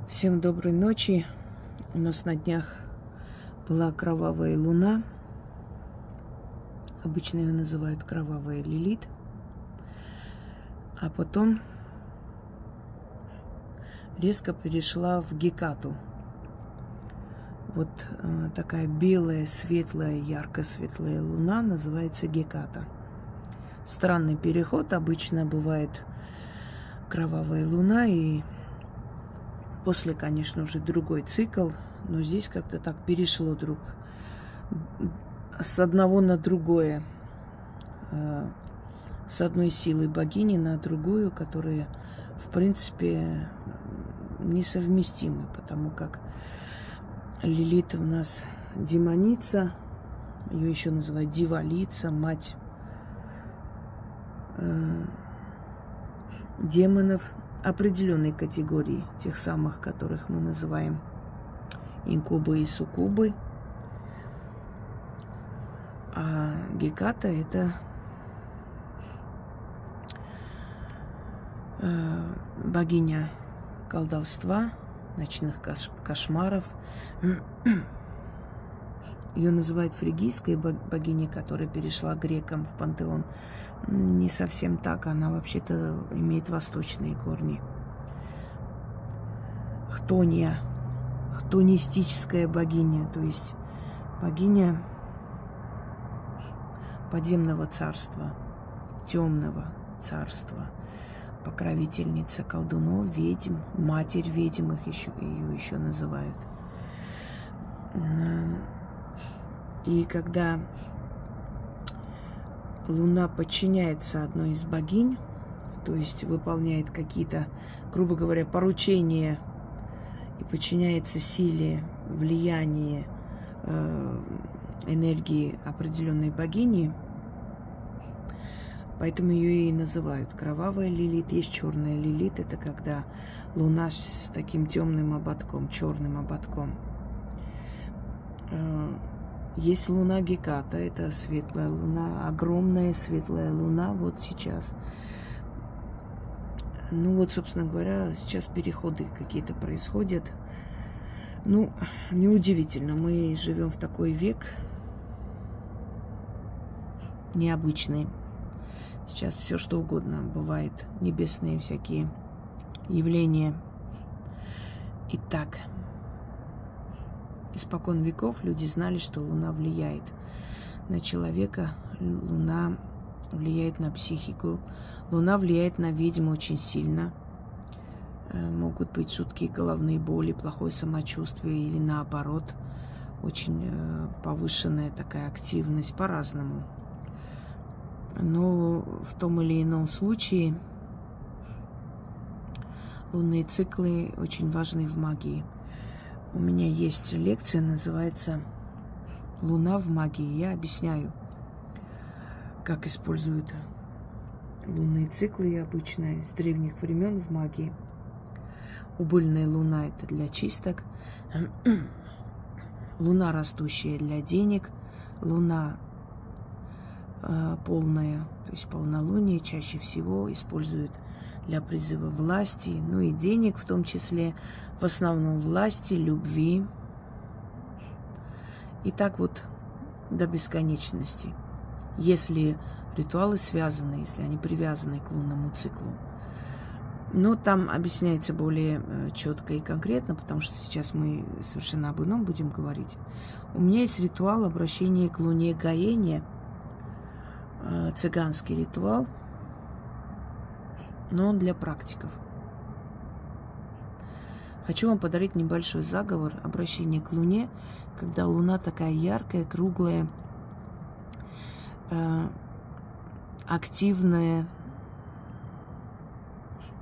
Всем доброй ночи. У нас на днях была кровавая луна. Обычно ее называют кровавая Лилит. А потом резко перешла в Гекату. Вот такая белая, светлая, ярко-светлая луна называется Геката. Странный переход. Обычно бывает кровавая луна и после, конечно, уже другой цикл, но здесь как-то так перешло друг с одного на другое, с одной силы богини на другую, которые, в принципе, несовместимы, потому как Лилит у нас демоница, ее еще называют дьяволица, мать демонов определенной категории, тех самых, которых мы называем инкубы и суккубы. А Геката – это богиня колдовства, ночных кошмаров. Ее называют фригийской богиней, которая перешла к грекам в пантеон. Не совсем так, она вообще-то имеет восточные корни. Хтония, хтонистическая богиня, то есть богиня подземного царства, темного царства, покровительница колдунов, ведьм, матерь ведьм, ее еще называют. И когда луна подчиняется одной из богинь, то есть выполняет какие-то, грубо говоря, поручения и подчиняется силе, влиянию, энергии определенной богини, поэтому ее и называют кровавая Лилит. Есть черная Лилит, это когда луна с таким темным ободком, черным ободком. Есть луна Геката, это светлая луна, огромная светлая луна вот сейчас. Ну вот, собственно говоря, сейчас переходы какие-то происходят. Ну, неудивительно, мы живем в такой век необычный. Сейчас все что угодно бывает, небесные всякие явления. Итак, испокон веков люди знали, что Луна влияет на человека, Луна влияет на психику, Луна влияет на ведьм очень сильно. Могут быть жуткие головные боли, плохое самочувствие или наоборот, очень повышенная такая активность, по-разному. Но в том или ином случае лунные циклы очень важны в магии. У меня есть лекция, называется «Луна в магии». Я объясняю, как используют лунные циклы обычно с древних времен в магии. Убыльная луна – это для чисток, луна растущая для денег, луна полная, то есть полнолуние, чаще всего используют для призыва власти, ну и денег в том числе, в основном власти, любви. И так вот до бесконечности. Если ритуалы связаны, если они привязаны к лунному циклу. Но там объясняется более четко и конкретно, потому что сейчас мы совершенно об ином будем говорить. У меня есть ритуал обращения к луне Гаене, цыганский ритуал, но он для практиков. Хочу вам подарить небольшой заговор обращения к Луне, когда Луна такая яркая, круглая, активная,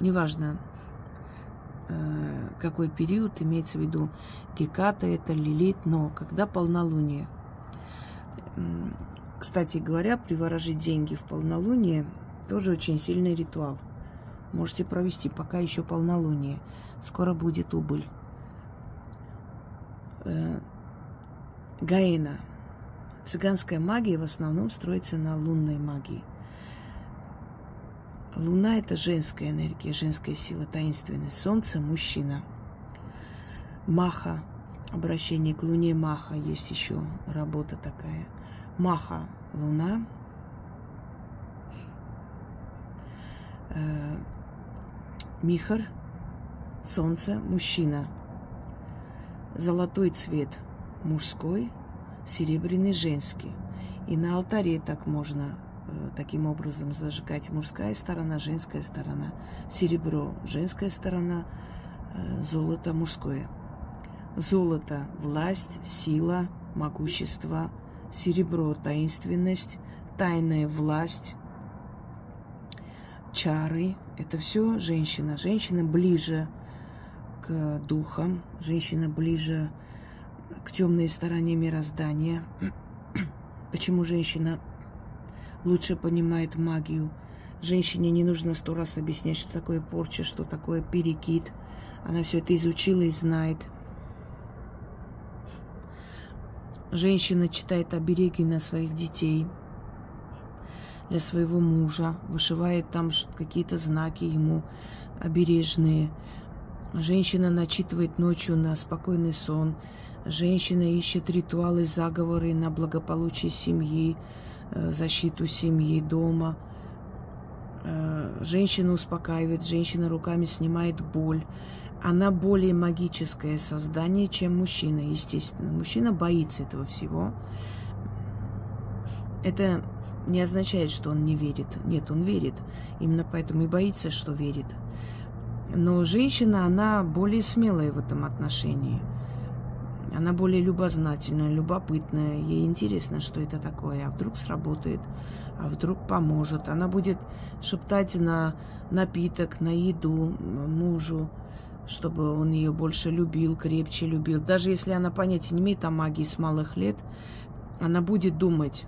неважно, какой период, имеется в виду Геката, это Лилит, но когда полнолуние. Кстати говоря, приворожить деньги в полнолуние тоже очень сильный ритуал. Можете провести, пока еще полнолуние. Скоро будет убыль. Гаена. Цыганская магия в основном строится на лунной магии. Луна – это женская энергия, женская сила, таинственность. Солнце – мужчина. Маха. Обращение к Луне Маха. Есть еще работа такая. Маха. Луна. Михар. Солнце. Мужчина. Золотой цвет мужской, серебряный женский. И на алтаре так можно таким образом зажигать. Мужская сторона, женская сторона. Серебро – женская сторона, золото – мужское. Золото – власть, сила, могущество. Серебро – таинственность, тайная власть. Чары – это все женщина. Женщина ближе к духам, женщина ближе к темной стороне мироздания. Почему женщина лучше понимает магию? Женщине не нужно 100 раз объяснять, что такое порча, что такое перекид. Она все это изучила и знает. Женщина читает обереги на своих детей, для своего мужа, вышивает там какие-то знаки ему обережные. Женщина начитывает ночью на спокойный сон. Женщина ищет ритуалы, заговоры на благополучие семьи, защиту семьи, дома. Женщина успокаивает, женщина руками снимает боль. Она более магическое создание, чем мужчина, естественно. Мужчина боится этого всего. Это не означает, что он не верит. Нет, он верит. Именно поэтому и боится, что верит. Но женщина, она более смелая в этом отношении. Она более любознательная, любопытная. Ей интересно, что это такое. А вдруг сработает, а вдруг поможет. Она будет шептать на напиток, на еду мужу, чтобы он ее больше любил, крепче любил. Даже если она понятия не имеет о магии с малых лет, она будет думать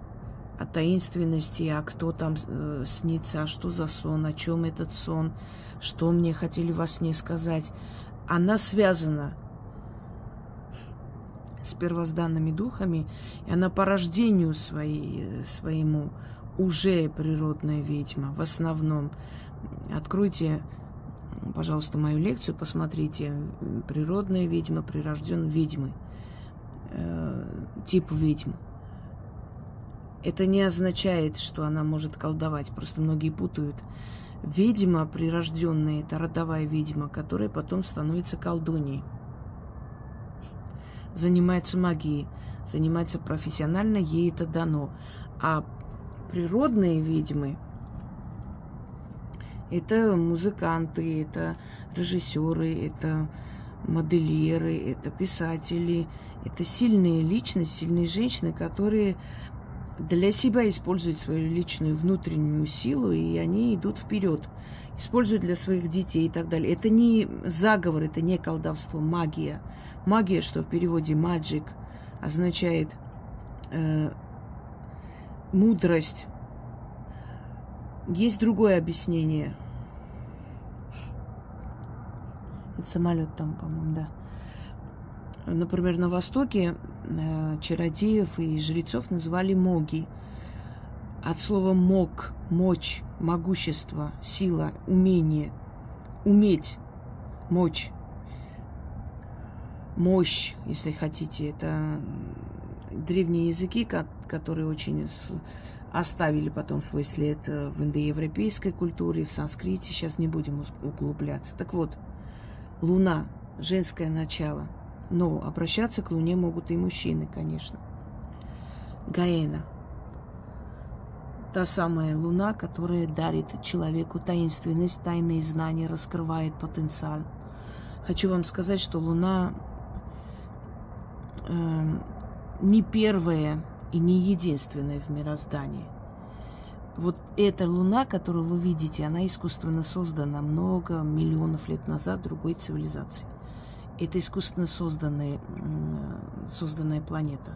о таинственности, а кто там снится, а что за сон, о чем этот сон, что мне хотели во сне сказать. Она связана с первозданными духами, и она по рождению своему уже природная ведьма. В основном. Откройте, пожалуйста, мою лекцию, посмотрите. Природная ведьма, прирожденная ведьмы. Тип ведьм. Это не означает, что она может колдовать. Просто многие путают. Ведьма прирожденная – это родовая ведьма, которая потом становится колдуньей. Занимается магией, занимается профессионально, ей это дано. А природные ведьмы – это музыканты, это режиссеры, это модельеры, это писатели, это сильные личности, сильные женщины, которые для себя используют свою личную внутреннюю силу, и они идут вперед, используют для своих детей и так далее. Это не заговор, это не колдовство, магия. Магия, что в переводе magic, означает мудрость. Есть другое объяснение. Это самолет там, по-моему, да. Например, на Востоке чародеев и жрецов называли моги. От слова мог, мочь, могущество, сила, умение, уметь, мочь, мощь, если хотите. Это древние языки, которые очень оставили потом свой след в индоевропейской культуре, в санскрите. Сейчас не будем углубляться. Так вот, Луна, женское начало. Но обращаться к Луне могут и мужчины, конечно. Гаэна. Та самая Луна, которая дарит человеку таинственность, тайные знания, раскрывает потенциал. Хочу вам сказать, что Луна не первая и не единственная в мироздании. Вот эта Луна, которую вы видите, она искусственно создана много миллионов лет назад другой цивилизацией. Это искусственно созданная планета.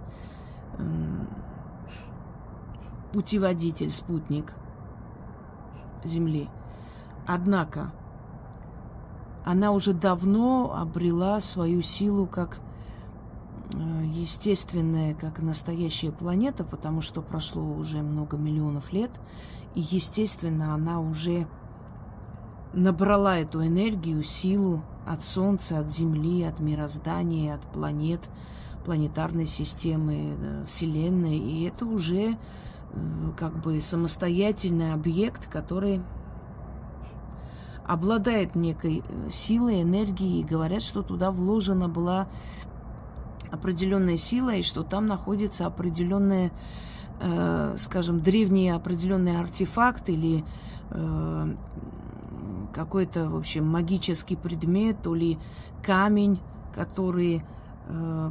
Путеводитель, спутник Земли. Однако она уже давно обрела свою силу как естественная, как настоящая планета, потому что прошло уже много миллионов лет, и, естественно, она уже набрала эту энергию, силу от Солнца, от Земли, от мироздания, от планет, планетарной системы, Вселенной. И это уже как бы самостоятельный объект, который обладает некой силой, энергией. И говорят, что туда вложена была определенная сила, и что там находится определенные, скажем, древние определенные артефакты или какой-то, в общем, магический предмет, то ли камень, который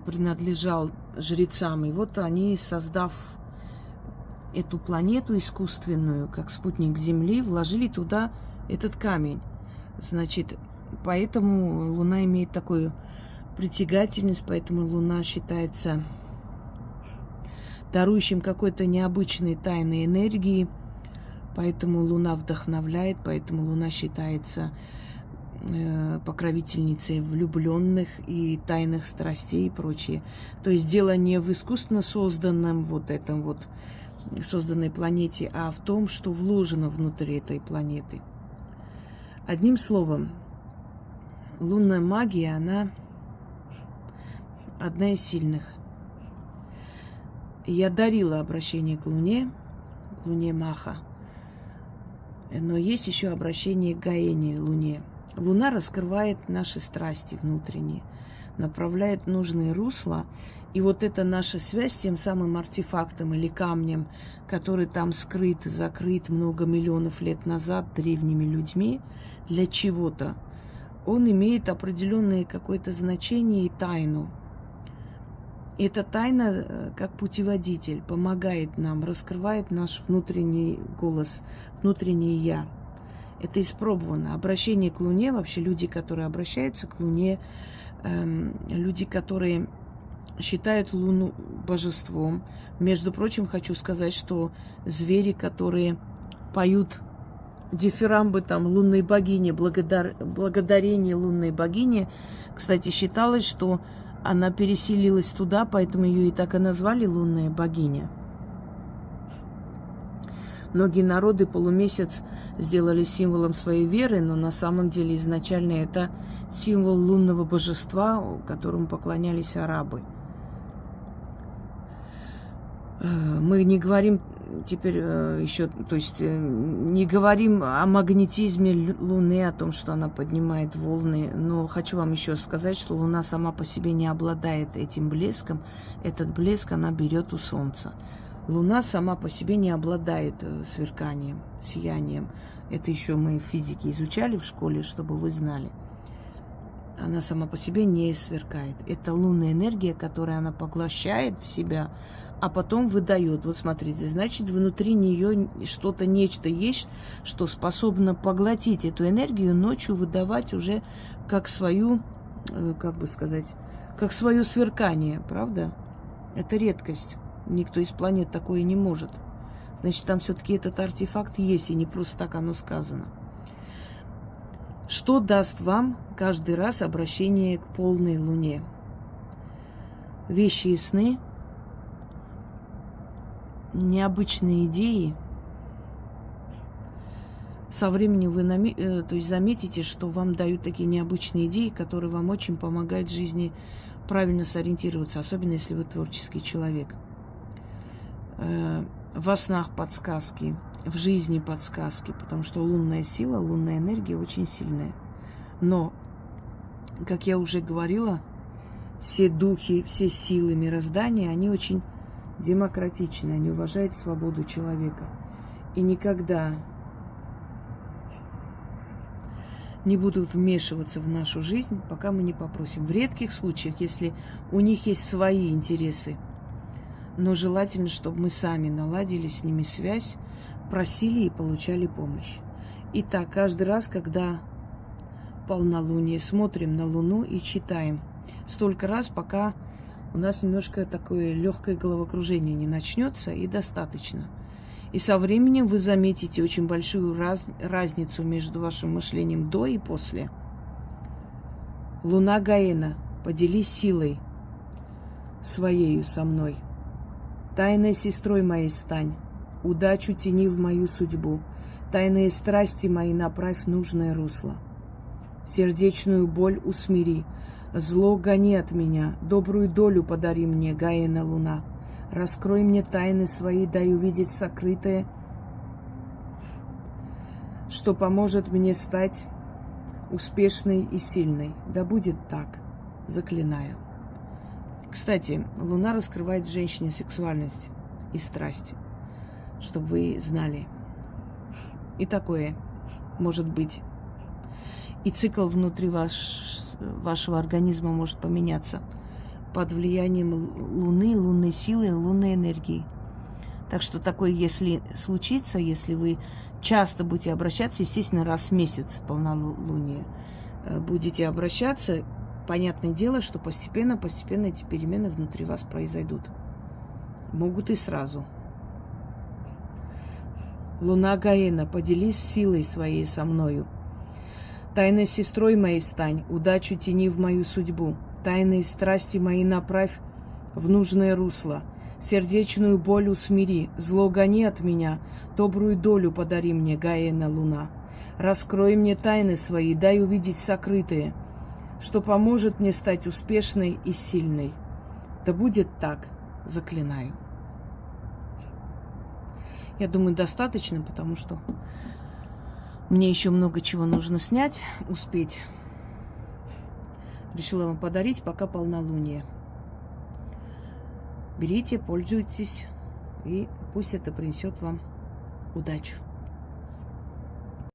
принадлежал жрецам. И вот они, создав эту планету искусственную, как спутник Земли, вложили туда этот камень. Значит, поэтому Луна имеет такую притягательность, поэтому Луна считается дарующим какой-то необычной тайной энергии, поэтому Луна вдохновляет, поэтому Луна считается покровительницей влюбленных и тайных страстей и прочее. То есть дело не в искусственно созданном вот этом вот созданной планете, а в том, что вложено внутри этой планеты. Одним словом, лунная магия, она одна из сильных. Я дарила обращение к Луне Маха, но есть еще обращение к Гаэне, Луне. Луна раскрывает наши страсти внутренние, направляет нужные русла, и вот это наша связь с тем самым артефактом или камнем, который там скрыт, закрыт много миллионов лет назад древними людьми для чего-то, он имеет определенное какое-то значение и тайну. И эта тайна, как путеводитель, помогает нам, раскрывает наш внутренний голос, внутреннее «я». Это испробовано. Обращение к Луне, вообще люди, которые обращаются к Луне, люди, которые считают Луну божеством. Между прочим, хочу сказать, что звери, которые поют дифирамбы там лунной богине, благодарение лунной богине, кстати, считалось, что она переселилась туда, поэтому ее и так и назвали лунная богиня. Многие народы полумесяц сделали символом своей веры, но на самом деле изначально это символ лунного божества, которому поклонялись арабы. Мы не говорим теперь еще, то есть не говорим о магнетизме Луны, о том, что она поднимает волны, но хочу вам еще сказать, что Луна сама по себе не обладает этим блеском. Этот блеск она берет у Солнца. Луна сама по себе не обладает сверканием, сиянием. Это еще мы в физике изучали в школе, чтобы вы знали. Она сама по себе не сверкает. Это лунная энергия, которую она поглощает в себя, а потом выдает. Вот смотрите, значит, внутри нее что-то, нечто есть, что способно поглотить эту энергию, ночью выдавать уже как свою, как бы сказать, как свое сверкание, правда? Это редкость. Никто из планет такое не может. Значит, там все-таки этот артефакт есть, и не просто так оно сказано. Что даст вам каждый раз обращение к полной Луне? Вещи и сны, необычные идеи. Со временем вы то есть заметите, что вам дают такие необычные идеи, которые вам очень помогают в жизни правильно сориентироваться, особенно если вы творческий человек. Во снах подсказки, в жизни подсказки, потому что лунная сила, лунная энергия очень сильная. Но, как я уже говорила, все духи, все силы мироздания, они очень демократичны, они уважают свободу человека. И никогда не будут вмешиваться в нашу жизнь, пока мы не попросим. В редких случаях, если у них есть свои интересы, но желательно, чтобы мы сами наладили с ними связь, просили и получали помощь. Итак, каждый раз, когда полнолуние, смотрим на Луну и читаем. Столько раз, пока у нас немножко такое легкое головокружение не начнется, и достаточно. И со временем вы заметите очень большую разницу между вашим мышлением до и после. Луна Гаэна, поделись силой своею со мной. Тайной сестрой моей стань, удачу тяни в мою судьбу, тайные страсти мои направь в нужное русло. сердечную боль усмири. Зло гони от меня, добрую долю подари мне, Гаэна Луна. Раскрой мне тайны свои, дай увидеть сокрытое, что поможет мне стать успешной и сильной. Да будет так, заклинаю. Кстати, Луна раскрывает в женщине сексуальность и страсть, чтобы вы знали. И такое может быть. И цикл внутри вашего организма может поменяться под влиянием Луны, лунной силы, лунной энергии. Так что такое, если случится, если вы часто будете обращаться, естественно, раз в месяц полнолуние, будете обращаться, понятное дело, что постепенно эти перемены внутри вас произойдут. Могут и сразу. Луна Гаэна, поделись силой своей со мною. Тайной сестрой моей стань, удачу тяни в мою судьбу. Тайные страсти мои направь в нужное русло. Сердечную боль усмири, зло гони от меня, добрую долю подари мне, Гаэна Луна. Раскрой мне тайны свои, дай увидеть сокрытые, что поможет мне стать успешной и сильной. Да будет так, заклинаю. Я думаю, достаточно, потому что мне еще много чего нужно снять, успеть. Решила вам подарить, пока полнолуние. Берите, пользуйтесь, и пусть это принесет вам удачу.